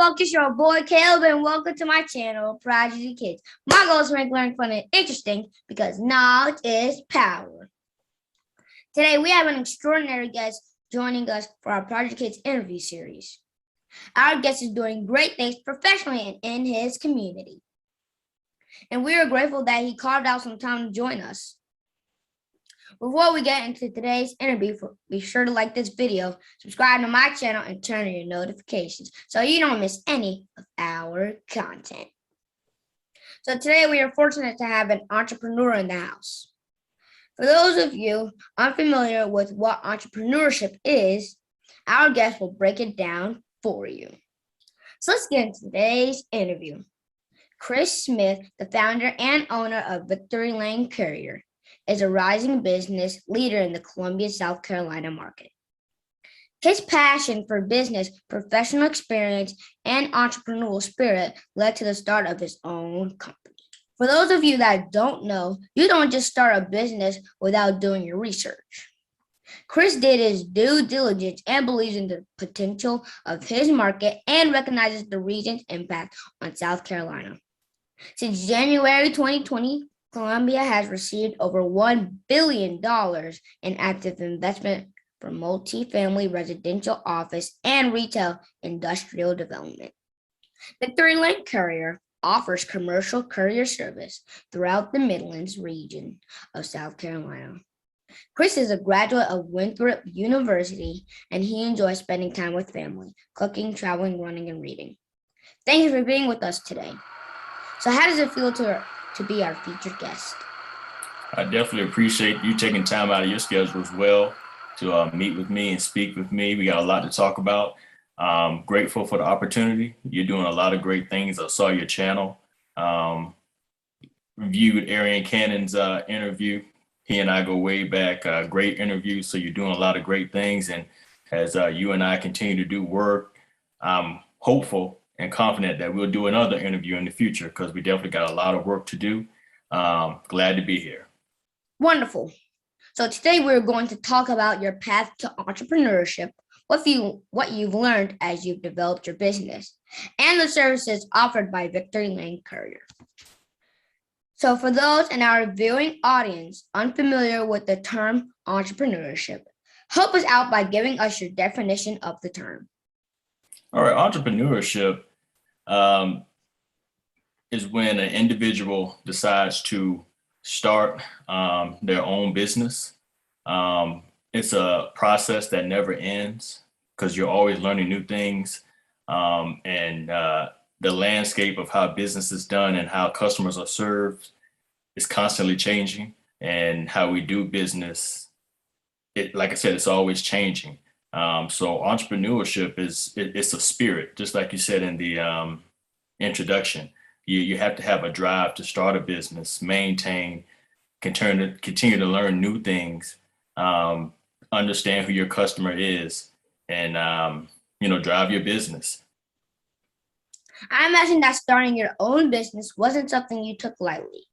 folks? It's your boy Caleb, and welcome to my channel, Prodigy Kids. My goal is to make learning fun and interesting because knowledge is power. Today, we have an extraordinary guest joining us for our Prodigy Kids interview series. Our guest is doing great things professionally and in his community. And we are grateful that he carved out some time to join us. Before we get into today's interview, be sure to like this video, subscribe to my channel, and turn on your notifications so you don't miss any of our content. So today we are fortunate to have an entrepreneur in the house. For those of you unfamiliar with what entrepreneurship is, our guest will break it down for you. So let's get into today's interview. Chris Smith, the founder and owner of Victory Lane Courier, is a rising business leader in the Columbia, South Carolina market. His passion for business, professional experience, and entrepreneurial spirit led to the start of his own company. For those of you that don't know, you don't just start a business without doing your research. Chris did his due diligence and believes in the potential of his market and recognizes the region's impact on South Carolina. Since January 2020, Columbia has received over $1 billion in active investment for multifamily residential office and retail industrial development. Victory Lane Courier offers commercial courier service throughout the Midlands region of South Carolina. Chris is a graduate of Winthrop University, and he enjoys spending time with family, cooking, traveling, running, and reading. Thank you for being with us today. So how does it feel to be our featured guest? I definitely appreciate you taking time out of your schedule as well to meet with me and speak with me. We got a lot to talk about. Grateful for the opportunity. You're doing a lot of great things. I saw your channel. Reviewed Arian Cannon's interview. He and I go way back. Great interview. So you're doing a lot of great things. And as you and I continue to do work, I'm hopeful and confident that we'll do another interview in the future because we definitely got a lot of work to do. Glad to be here. Wonderful. So today we're going to talk about your path to entrepreneurship, what you've learned as you've developed your business, and the services offered by Victory Lane Courier. So for those in our viewing audience unfamiliar with the term entrepreneurship, help us out by giving us your definition of the term. All right, entrepreneurship is when an individual decides to start their own business. It's a process that never ends because you're always learning new things, and the landscape of how business is done and how customers are served is constantly changing, and how we do business, like I said, it's always changing. So entrepreneurship it's a spirit, just like you said in the introduction. You have to have a drive to start a business, maintain, continue to learn new things, understand who your customer is, and drive your business. I imagine that starting your own business wasn't something you took lightly.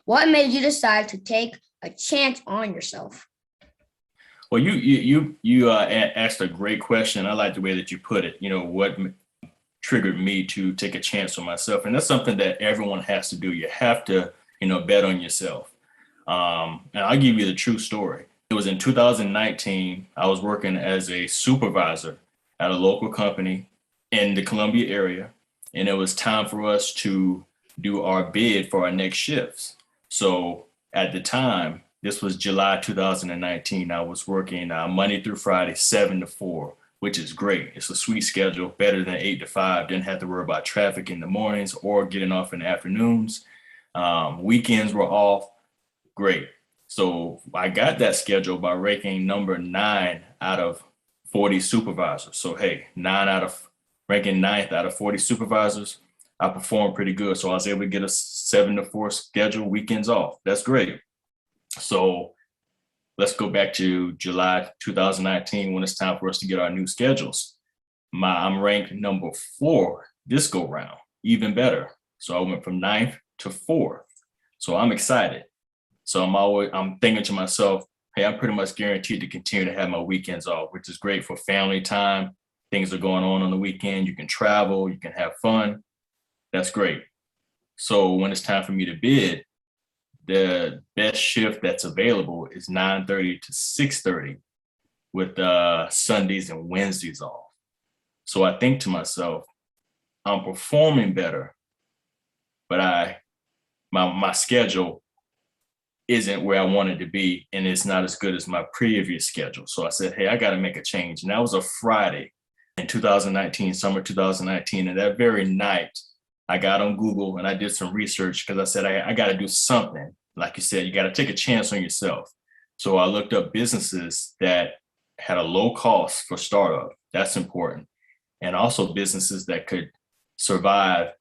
What made you decide to take a chance on yourself? Well, you asked a great question. I like the way that you put it. What triggered me to take a chance on myself, and that's something that everyone has to do. You have to, bet on yourself. And I'll give you the true story. It was in 2019. I was working as a supervisor at a local company in the Columbia area, and it was time for us to do our bid for our next shifts. So at the time, this was July 2019. I was working Monday through Friday, 7 to 4, which is great. It's a sweet schedule, better than 8 to 5. Didn't have to worry about traffic in the mornings or getting off in the afternoons. Weekends were off. Great. So I got that schedule by ranking number 9 out of 40 supervisors. So hey, ranking 9th out of 40 supervisors, I performed pretty good. So I was able to get a 7 to 4 schedule, weekends off. That's great. So let's go back to July 2019 when it's time for us to get our new schedules. I'm ranked number 4 this go round, even better. So I went from 9th to 4th. So I'm excited. So I'm thinking to myself, hey, I'm pretty much guaranteed to continue to have my weekends off, which is great for family time, things are going on the weekend. You can travel, you can have fun. That's great. So when it's time for me to bid, the best shift that's available is 9:30 to 6:30 with Sundays and Wednesdays off. So I think to myself, I'm performing better, but my schedule isn't where I wanted to be, and it's not as good as my previous schedule. So I said, hey, I got to make a change. And that was a Friday in 2019, summer 2019. And that very night, I got on Google and I did some research because I said, I got to do something. Like you said, you got to take a chance on yourself. So I looked up businesses that had a low cost for startup. That's important. And also businesses that could survive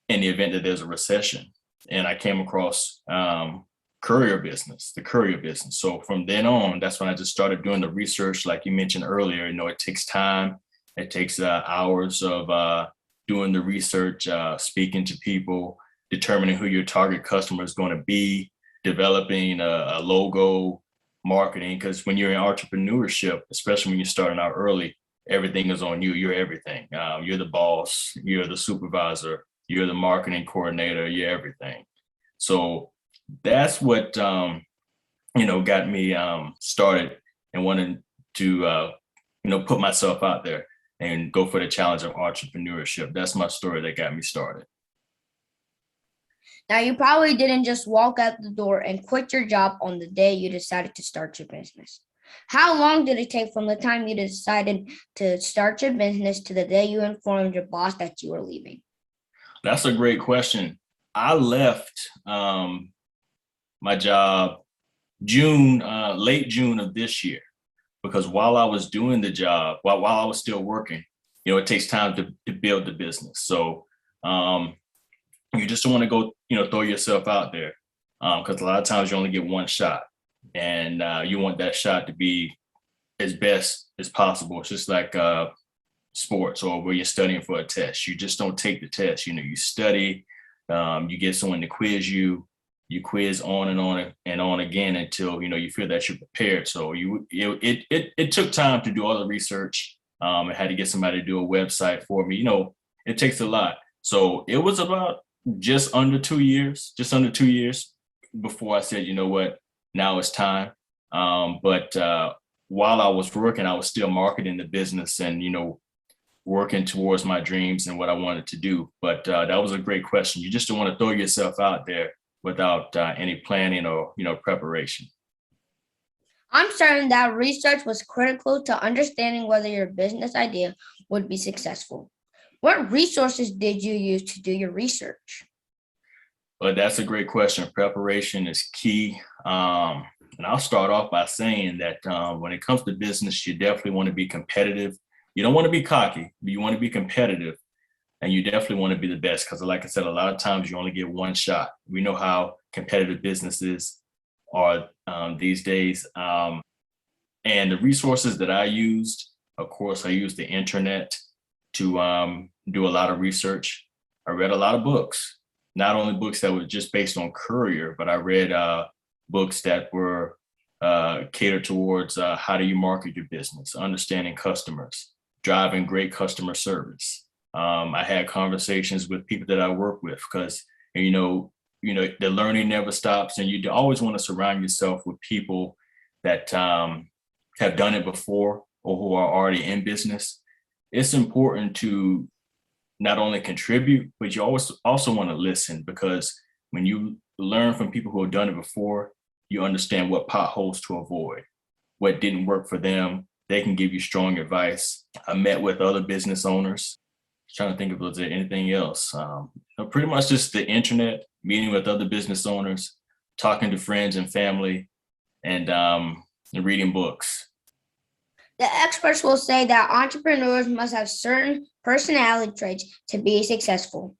in the event that there's a recession. And I came across the courier business. So from then on, that's when I just started doing the research. Like you mentioned earlier, it takes time. It takes hours of doing the research, speaking to people, determining who your target customer is going to be, developing a logo, marketing. Because when you're in entrepreneurship, especially when you're starting out early, everything is on you. You're everything. You're the boss. You're the supervisor. You're the marketing coordinator. You're everything. So that's what got me started and wanted to put myself out there and go for the challenge of entrepreneurship. That's my story that got me started. Now, you probably didn't just walk out the door and quit your job on the day you decided to start your business. How long did it take from the time you decided to start your business to the day you informed your boss that you were leaving? That's a great question. I left my job late June of this year, because while I was doing the job, while I was still working, it takes time to build the business. So you just don't want to go, throw yourself out there, because a lot of times you only get one shot, and you want that shot to be as best as possible. It's just like sports or where you're studying for a test. You just don't take the test. You study, you get someone to quiz you. You quiz on and on again until you feel that you're prepared. So it took time to do all the research. I had to get somebody to do a website for me. It takes a lot. So it was about just under 2 years before I said, you know what, now it's time. But while I was working, I was still marketing the business and working towards my dreams and what I wanted to do. But that was a great question. You just don't want to throw yourself out there without any planning or preparation. I'm certain that research was critical to understanding whether your business idea would be successful. What resources did you use to do your research? Well, that's a great question. Preparation is key. And I'll start off by saying that when it comes to business, you definitely want to be competitive. You don't want to be cocky, but you want to be competitive. And you definitely want to be the best, because like I said, a lot of times you only get one shot. We know how competitive businesses are these days. And the resources that I used, of course, I used the internet to do a lot of research. I read a lot of books, not only books that were just based on courier, but I read books that were catered towards how do you market your business, understanding customers, driving great customer service. I had conversations with people that I work with, because the learning never stops, and you always want to surround yourself with people that have done it before or who are already in business. It's important to not only contribute, but you always also want to listen, because when you learn from people who have done it before, you understand what potholes to avoid, what didn't work for them. They can give you strong advice. I met with other business owners. Trying to think if there's anything else. Pretty much just the internet, meeting with other business owners, talking to friends and family, and reading books. The experts will say that entrepreneurs must have certain personality traits to be successful.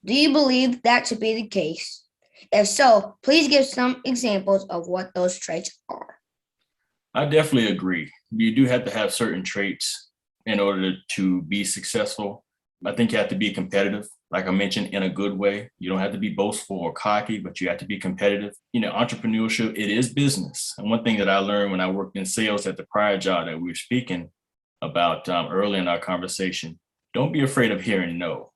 Do you believe that to be the case? If so, please give some examples of what those traits are. I definitely agree. You do have to have certain traits in order to be successful. I think you have to be competitive, like I mentioned, in a good way. You don't have to be boastful or cocky, but you have to be competitive. Entrepreneurship, it is business. And one thing that I learned when I worked in sales at the prior job that we were speaking about early in our conversation, don't be afraid of hearing no.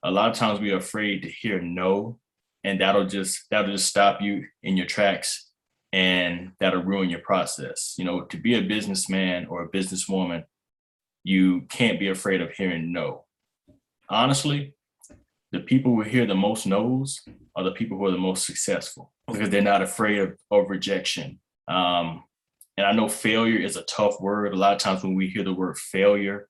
A lot of times we are afraid to hear no, and that'll just stop you in your tracks, and that'll ruin your process. You know, to be a businessman or a businesswoman, you can't be afraid of hearing no. Honestly, the people who hear the most no's are the people who are the most successful because they're not afraid of rejection. And I know failure is a tough word. A lot of times when we hear the word failure,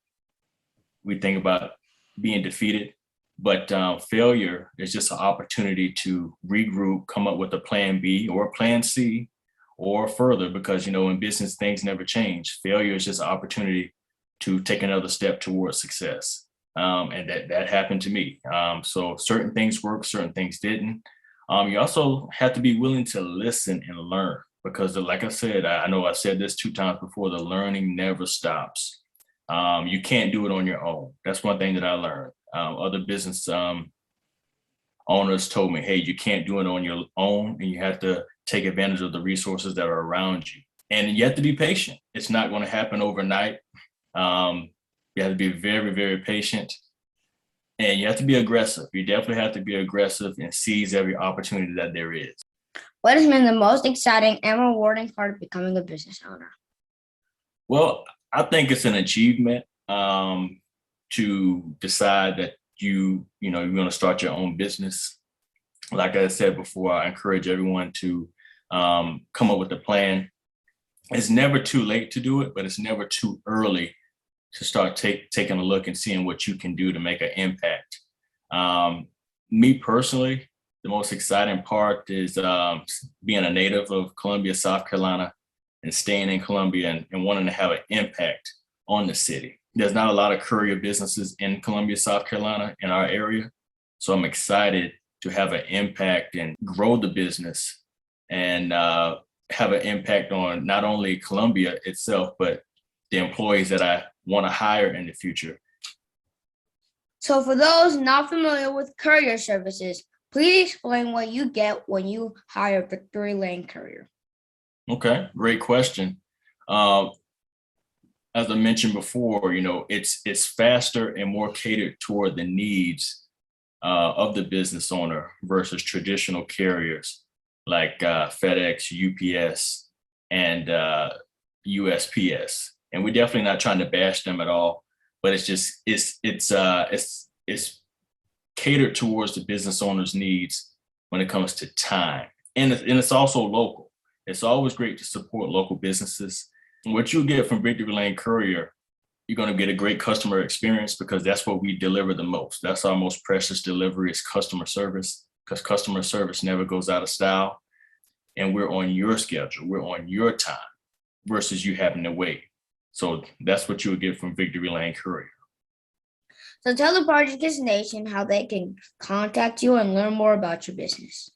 we think about being defeated. But failure is just an opportunity to regroup, come up with a plan B or a plan C or further, because, you know, in business, things never change. Failure is just an opportunity to take another step towards success. And that happened to me. So certain things worked, certain things didn't. You also have to be willing to listen and learn, because like I said, I know I said this 2 times before, the learning never stops. You can't do it on your own. That's one thing that I learned. Other business owners told me, hey, you can't do it on your own, and you have to take advantage of the resources that are around you. And you have to be patient. It's not going to happen overnight. You have to be very, very patient, and you have to be aggressive. You definitely have to be aggressive and seize every opportunity that there is. What has been the most exciting and rewarding part of becoming a business owner? Well, I think it's an achievement to decide that you're going to start your own business. Like I said before, I encourage everyone to come up with a plan. It's never too late to do it, but it's never too early to start taking a look and seeing what you can do to make an impact. Me personally, the most exciting part is being a native of Columbia, South Carolina, and staying in Columbia and wanting to have an impact on the city. There's not a lot of courier businesses in Columbia, South Carolina, in our area. So I'm excited to have an impact and grow the business and have an impact on not only Columbia itself, but the employees that I want to hire in the future. So for those not familiar with courier services, please explain what you get when you hire Victory Lane Courier. Okay, great question. As I mentioned before, it's faster and more catered toward the needs of the business owner versus traditional carriers like FedEx, UPS, and USPS. And we're definitely not trying to bash them at all, but it's catered towards the business owner's needs when it comes to time, and it's also local. It's always great to support local businesses. What you get from Victory Lane Courier, you're going to get a great customer experience, because that's what we deliver the most. That's our most precious delivery, is customer service, because customer service never goes out of style. And we're on your schedule. We're on your time versus you having to wait. So that's what you'll get from Victory Lane Courier. So tell the Project Kids Nation how they can contact you and learn more about your business.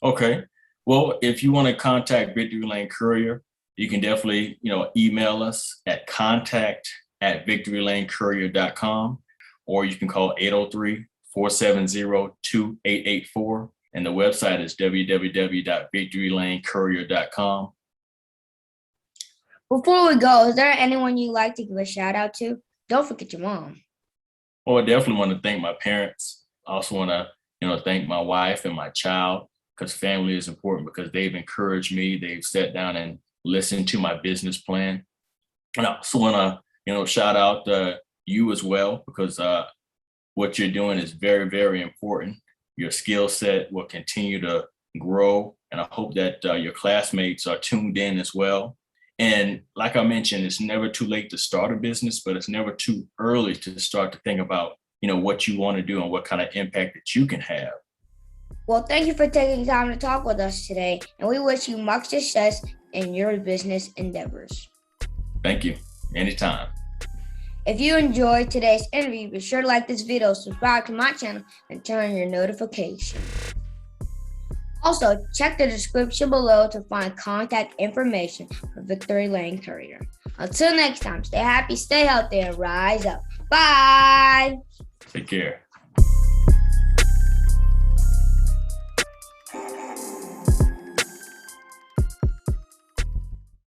Okay. Well, if you want to contact Victory Lane Courier, you can definitely, email us at contact@victorylanecourier.com, or you can call 803-470-2884. And the website is www.victorylanecourier.com. Before we go, is there anyone you'd like to give a shout out to? Don't forget your mom. Well, I definitely want to thank my parents. I also want to, thank my wife and my child, because family is important, because they've encouraged me. They've sat down and listened to my business plan. And I also want to, shout out you as well, because what you're doing is very, very important. Your skill set will continue to grow. And I hope that your classmates are tuned in as well. And like I mentioned, it's never too late to start a business, but it's never too early to start to think about, what you want to do and what kind of impact that you can have. Well, thank you for taking time to talk with us today, and we wish you much success in your business endeavors. Thank you. Anytime. If you enjoyed today's interview, be sure to like this video, subscribe to my channel, and turn on your notifications. Also, check the description below to find contact information for Victory Lane Courier. Until next time, stay happy, stay healthy, and rise up. Bye. Take care.